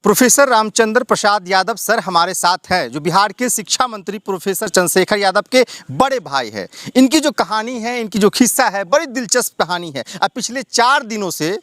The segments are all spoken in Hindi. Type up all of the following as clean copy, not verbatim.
प्रोफेसर रामचंद्र प्रसाद यादव सर हमारे साथ हैं, जो बिहार के शिक्षा मंत्री प्रोफेसर चंद्रशेखर यादव के बड़े भाई हैं। इनकी जो कहानी है, इनकी जो किस्सा है, बड़ी दिलचस्प कहानी है। अब पिछले 4 दिनों से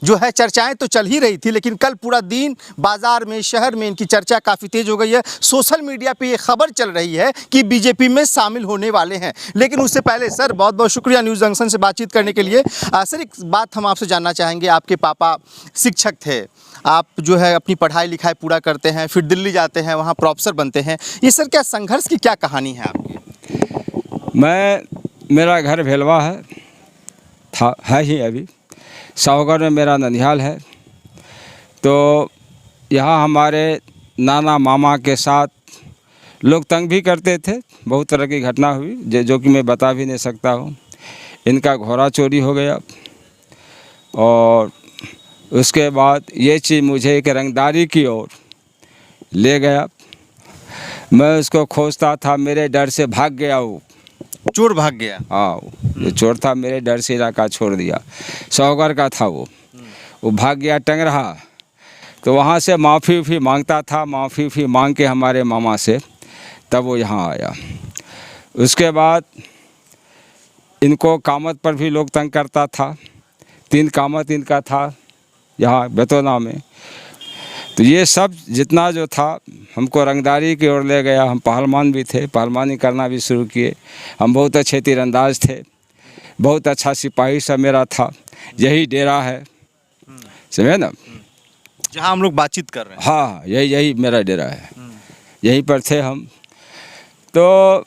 जो है चर्चाएं तो चल ही रही थी, लेकिन कल पूरा दिन बाजार में, शहर में इनकी चर्चा काफ़ी तेज हो गई है। सोशल मीडिया पे ये खबर चल रही है कि बीजेपी में शामिल होने वाले हैं। लेकिन उससे पहले सर, बहुत बहुत शुक्रिया न्यूज़ जंक्शन से बातचीत करने के लिए। सर, एक बात हम आपसे जानना चाहेंगे। आपके पापा शिक्षक थे, आप जो है अपनी पढ़ाई लिखाई पूरा करते हैं, फिर दिल्ली जाते हैं, वहाँ प्रोफेसर बनते हैं। ये सर क्या संघर्ष की क्या कहानी है आपकी? मेरा घर भेलवा है ही अभी साहूगढ़ में मेरा ननिहाल है। तो यहाँ हमारे नाना मामा के साथ लोग तंग भी करते थे। बहुत तरह की घटना हुई जो कि मैं बता भी नहीं सकता हूँ। इनका घोड़ा चोरी हो गया और उसके बाद ये चीज़ मुझे एक रंगदारी की ओर ले गया। मैं उसको खोजता था, मेरे डर से भाग गया। वो चोर भाग गया? हाँ, जो चोर था मेरे डर से इलाका छोड़ दिया। साहूगढ़ का था वो भाग गया, टंग रहा। तो वहाँ से माफ़ी मांगता था, माफ़ी मांग के हमारे मामा से तब वो यहाँ आया। उसके बाद इनको कामत पर भी लोग तंग करता था। 3 कामत इनका था यहाँ बेतौना में। तो ये सब जितना जो था हमको रंगदारी की ओर ले गया। हम पहलवान भी थे, पहलवानी करना भी शुरू किए। हम बहुत अच्छे तीरंदाज थे, बहुत अच्छा सिपाही सब मेरा था। यही डेरा है, समझे ना, जहाँ हम लोग बातचीत कर रहे हैं। हाँ, यही मेरा डेरा है। यहीं पर थे हम। तो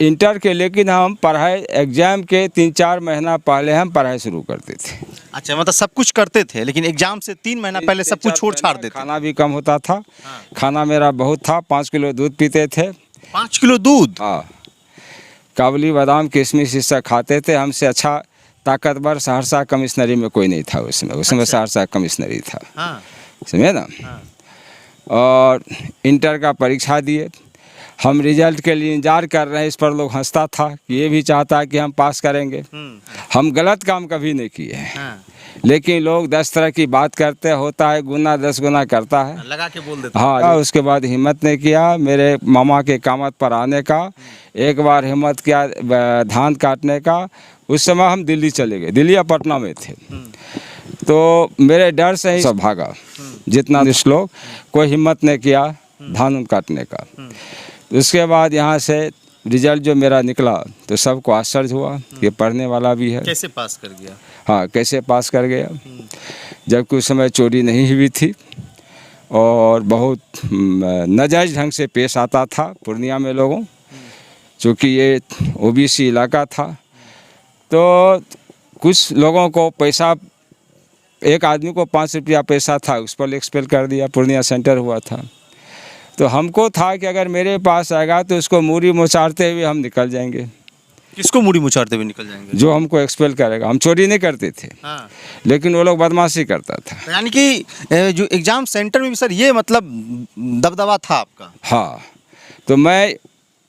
इंटर के, लेकिन हम पढ़ाई एग्ज़ाम के 3-4 महीना पहले हम पढ़ाई शुरू करते थे। अच्छा, मतलब सब कुछ करते थे, लेकिन एग्जाम से 3 महीना पहले सब कुछ छोड़ छाड़ देते। खाना भी कम होता था। हाँ। खाना मेरा बहुत था। 5 किलो दूध पीते थे। 5 किलो दूध? हाँ, काबुली बादाम किशमिश इससे खाते थे। हमसे अच्छा ताकतवर सहरसा कमिश्नरी में कोई नहीं था उसमें। अच्छा। सहरसा कमिश्नरी था। हाँ। समझे ना। हाँ। और इंटर का परीक्षा दिए। हम रिजल्ट के लिए इंतजार कर रहे हैं। इस पर लोग हंसता था कि ये भी चाहता है कि हम पास करेंगे। हम गलत काम कभी नहीं किए हैं। हाँ। लेकिन लोग 10 तरह की बात करते, होता है गुना 10 गुना करता है, लगा के बोल देते। हाँ। उसके बाद हिम्मत नहीं किया मेरे मामा के कामत पर आने का। एक बार हिम्मत किया धान काटने का। उस समय हम दिल्ली चले गए, दिल्ली या पटना में थे। तो मेरे डर से ही सब भागा। जितना इस लोग कोई हिम्मत नहीं किया धान काटने का। उसके बाद यहाँ से रिजल्ट जो मेरा निकला तो सबको आश्चर्य हुआ कि पढ़ने वाला भी है। कैसे पास कर गया? हाँ, कैसे पास कर गया, जबकि उस समय चोरी नहीं हुई थी और बहुत नाजायज़ ढंग से पेश आता था पूर्णिया में लोगों, चूँकि ये ओबीसी इलाका था। तो कुछ लोगों को पैसा, एक आदमी को 5 रुपया पैसा था, उस पर एक्सपेल कर दिया। पूर्णिया सेंटर हुआ था। तो हमको था कि अगर मेरे पास आएगा तो उसको मूरी मुचारते हुए हम निकल जाएंगे। किसको मूड़ी मुचारते हुए निकल जाएंगे? जो हमको एक्सपेल करेगा। हम चोरी नहीं करते थे। हाँ। लेकिन वो लोग बदमाशी करता था। यानी कि जो एग्जाम सेंटर में भी सर ये मतलब दबदबा था आपका? हाँ। तो मैं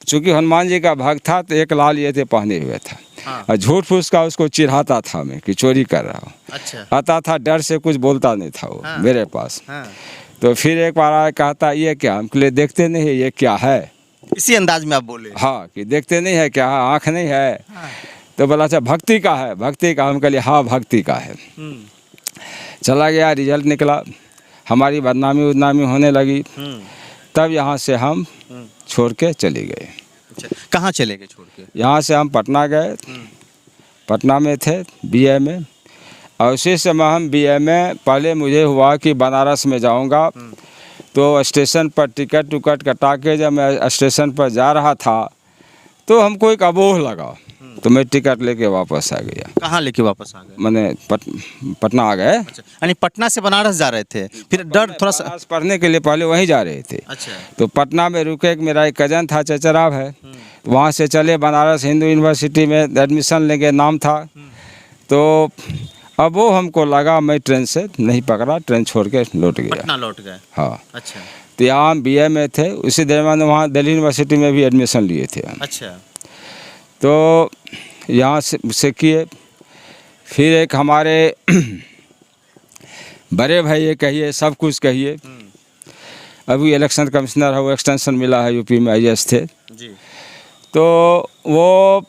चूँकि हनुमान जी का भक्त था तो एक लाल ये थे पहने हुए था। हाँ। और झूठ फूस का उसको चिढ़ाता था मैं कि चोरी कर रहा हूँ। अच्छा। आता था, डर से कुछ बोलता नहीं था वो। हाँ। मेरे पास। हाँ। तो फिर एक बार आया, कहता ये क्या? हम लिए देखते नहीं है ये क्या है? इसी अंदाज में आप बोले? हाँ, कि देखते नहीं है क्या, आँख नहीं है? हाँ। तो बोला अच्छा भक्ति का है? भक्ति का? हम कहलिए हाँ भक्ति का है। चला गया, रिजल्ट निकला, हमारी बदनामी उदनामी होने लगी। तब यहाँ से हम छोड़ के चले गए। अच्छा, कहाँ चले गए छोड़ के? यहाँ से हम पटना गए। पटना में थे बीए में। और उसी समय हम बीए में, पहले मुझे हुआ कि बनारस में जाऊंगा। तो स्टेशन पर टिकट उकट कटा के जब मैं स्टेशन पर जा रहा था तो हमको एक अबोह लगा। तो मैं टिकट लेके वापस आ गया। कहाँ लेके वापस आ गए? मैंने पटना आ गए। अच्छा, यानी पटना से बनारस जा रहे थे, फिर डर थोड़ा सा? बनारस पढ़ने के लिए पहले वहीं जा रहे थे। अच्छा। तो पटना में रुके, मेरा एक कजन था चचराव है, वहाँ से चले बनारस हिंदू यूनिवर्सिटी में एडमिशन लेंगे, नाम था। तो अब वो हमको लगा, मैं ट्रेन से नहीं पकड़ा, ट्रेन छोड़ के लौट गया। पटना लौट गए? हाँ। अच्छा। तो यहाँ हम बीए में थे, उसी दरमियान वहाँ दिल्ली यूनिवर्सिटी में भी एडमिशन लिए थे। अच्छा। तो यहाँ से किए। फिर एक हमारे बड़े भाई कहिए, सब कुछ कहिए, अभी इलेक्शन कमिश्नर है, वो एक्सटेंशन मिला है, यूपी में IAS थे। जी। तो वो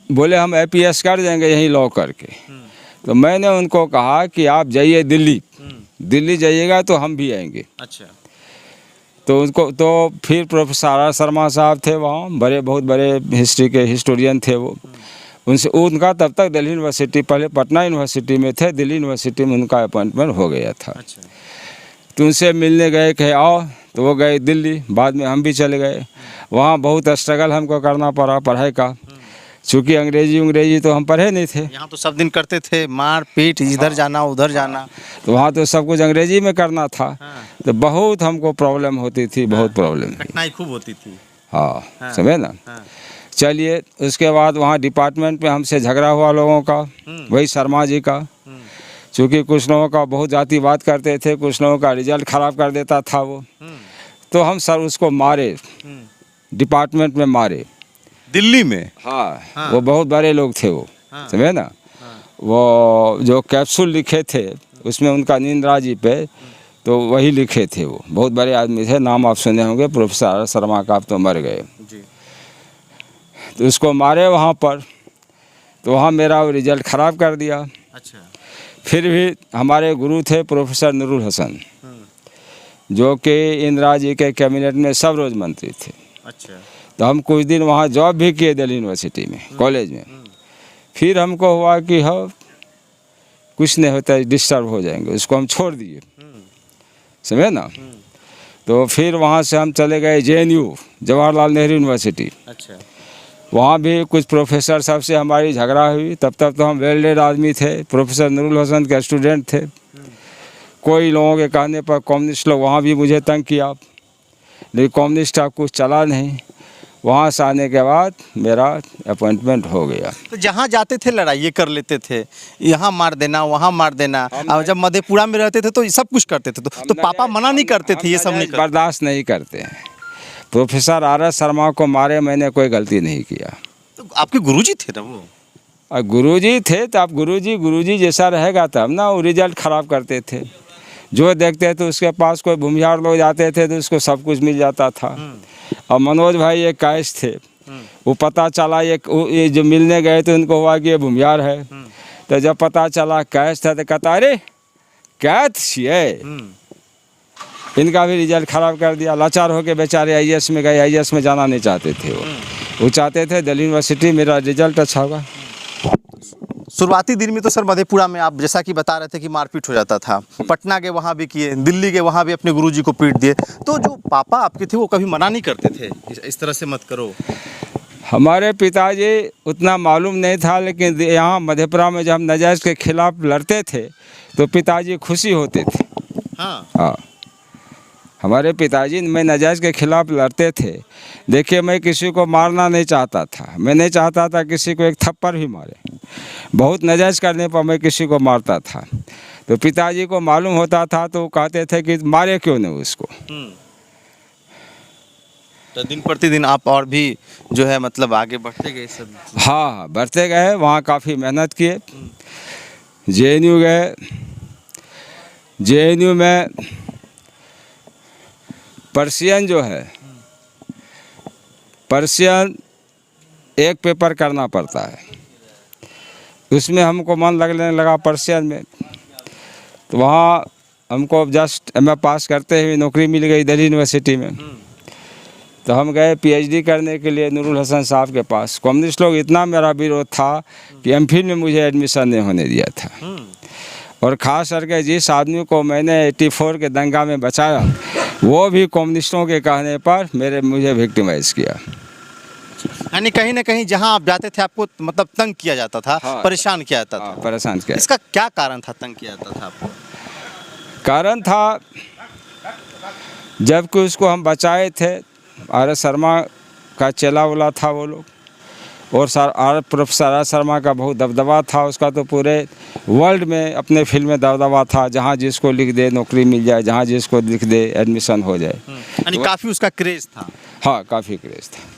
बोले हम APS कर देंगे यहीं लॉ करके। तो मैंने उनको कहा कि आप जाइए दिल्ली, दिल्ली जाइएगा तो हम भी आएंगे। अच्छा। तो उनको तो फिर प्रोफेसर R शर्मा साहब थे वहाँ, बहुत बड़े हिस्ट्री के हिस्टोरियन थे वो। उनसे उनका तब तक दिल्ली यूनिवर्सिटी, पहले पटना यूनिवर्सिटी में थे, दिल्ली यूनिवर्सिटी में उनका अपॉइंटमेंट हो गया था। अच्छा। तो उनसे मिलने गए, कहे आओ, तो वो गए दिल्ली। बाद में हम भी चले गए। वहाँ बहुत स्ट्रगल हमको करना पड़ा पढ़ाई का, चूँकि अंग्रेजी तो हम पढ़े नहीं थे। यहाँ तो सब दिन करते थे मार पीट, इधर जाना उधर जाना। तो वहाँ तो सब कुछ अंग्रेजी में करना था। हाँ। तो बहुत हमको प्रॉब्लम होती थी, बहुत प्रॉब्लम। कठिनाई खूब होती थी। हाँ, समझे ना। हाँ। चलिए, उसके बाद वहाँ डिपार्टमेंट में हमसे झगड़ा हुआ लोगों का, वही शर्मा जी का। चूँकि कुछ लोगों का बहुत जातिवाद करते थे, कुछ लोगों का रिजल्ट ख़राब कर देता था वो। तो हम सर उसको मारे, डिपार्टमेंट में मारे, दिल्ली में। हाँ। वो बहुत बड़े लोग थे वो। हाँ। समझे ना। वो जो कैप्सूल लिखे थे उसमें उनका नींदरा जी पे, तो वही लिखे थे। वो बहुत बड़े आदमी थे, नाम आप सुने होंगे, प्रोफेसर R शर्मा का, आप तो मर गए जी। तो उसको मारे वहाँ पर। तो वहाँ मेरा वो रिजल्ट ख़राब कर दिया। अच्छा। फिर भी हमारे गुरु थे प्रोफेसर नूरुल हसन, जो कि इंदिरा जी के कैबिनेट में सब रोज़ मंत्री थे। अच्छा। तो हम कुछ दिन वहाँ जॉब भी किए दिल्ली यूनिवर्सिटी में, कॉलेज में। फिर हमको हुआ कि हाँ कुछ नहीं होता, डिस्टर्ब हो जाएंगे, उसको हम छोड़ दिए। समझे ना। तो फिर वहाँ से हम चले गए JNU, जवाहरलाल नेहरू यूनिवर्सिटी। अच्छा। वहाँ भी कुछ प्रोफेसर साहब से हमारी झगड़ा हुई। तब तक तो हम वेल आदमी थे, प्रोफेसर नूरुल हसन के स्टूडेंट थे। कोई लोगों के कहने पर कम्युनिस्ट लोग वहाँ भी मुझे तंग किया, लेकिन कम्युनिस्ट का कुछ चला नहीं। वहाँ से आने के बाद मेरा अपॉइंटमेंट हो गया। तो जहाँ जाते थे लड़ाई कर लेते थे, यहाँ मार देना वहाँ मार देना। और जब मधेपुरा में रहते थे तो सब कुछ करते थे। तो पापा मना नहीं करते थे, ये सब नहीं करते? बर्दाश्त नहीं करते हैं। प्रोफेसर R शर्मा को मारे मैंने कोई गलती नहीं किया। तो आपके गुरुजी थे ना वो? और गुरुजी थे तो आप गुरुजी जैसा रहेगा तब ना। वो रिजल्ट ख़राब करते थे, जो देखते थे उसके पास कोई भूमिहार लोग जाते थे तो उसको सब कुछ मिल जाता था। और मनोज भाई एक कैश थे, वो पता चला ये जो मिलने गए तो उनको हुआ कि ये भूमिहार है। तो जब पता चला कैश था तो कहता अरे कैद छिए, इनका भी रिजल्ट ख़राब कर दिया। लाचार होकर बेचारे IAS में गए, IAS में जाना नहीं चाहते थे वो चाहते थे दिल्ली यूनिवर्सिटी मेरा रिजल्ट अच्छा होगा। शुरुआती दिन में तो सर मधेपुरा में आप जैसा कि बता रहे थे कि मारपीट हो जाता था। पटना के वहाँ भी किए, दिल्ली के वहाँ भी अपने गुरुजी को पीट दिए। तो जो पापा आपके थे वो कभी मना नहीं करते थे इस तरह से मत करो? हमारे पिताजी उतना मालूम नहीं था, लेकिन यहाँ मधेपुरा में जब हम नाजायज़ के खिलाफ लड़ते थे तो पिताजी खुशी होते थे। हाँ, हमारे पिताजी मैं नाजायज़ के खिलाफ लड़ते थे। देखिए, मैं किसी को मारना नहीं चाहता था, मैं नहीं चाहता था किसी को एक थप्पड़ भी मारे। बहुत नाजायज़ करने पर मैं किसी को मारता था। तो पिताजी को मालूम होता था तो कहते थे कि मारे क्यों नहीं उसको। तो दिन प्रतिदिन आप और भी जो है मतलब आगे बढ़ते गए सब? हाँ, बढ़ते गए। वहाँ काफ़ी मेहनत किए। JNU गए, JNU में पर्शियन जो है, पर्शियन एक पेपर करना पड़ता है, उसमें हमको मन लगने लगा पर्शियन में। तो वहाँ हमको जस्ट MA पास करते हुए नौकरी मिल गई दिल्ली यूनिवर्सिटी में। तो हम गए PhD करने के लिए नूरुल हसन साहब के पास। कम्युनिस्ट लोग इतना मेरा विरोध था कि MPhil में मुझे एडमिशन नहीं होने दिया था। और ख़ास करके जिस आदमी को मैंने 84 के दंगा में बचाया, वो भी कम्युनिस्टों के कहने पर मुझे विक्टिमाइज़ किया। यानी कहीं ना कहीं जहां आप जाते थे आपको मतलब तंग किया जाता था। हाँ, परेशान किया जाता था। परेशान किया। इसका क्या कारण था तंग किया जाता था आपको? कारण था जबकि उसको हम बचाए थे, R शर्मा का चेला वाला था वो लोग, और प्रोफेसर R शर्मा का बहुत दबदबा था। उसका तो पूरे वर्ल्ड में अपने फील्ड में दबदबा था, जहाँ जिसको लिख दे नौकरी मिल जाए, जहाँ जिसको लिख दे एडमिशन हो जाए। यानी काफ़ी उसका क्रेज़ था। हाँ, काफ़ी क्रेज़ था।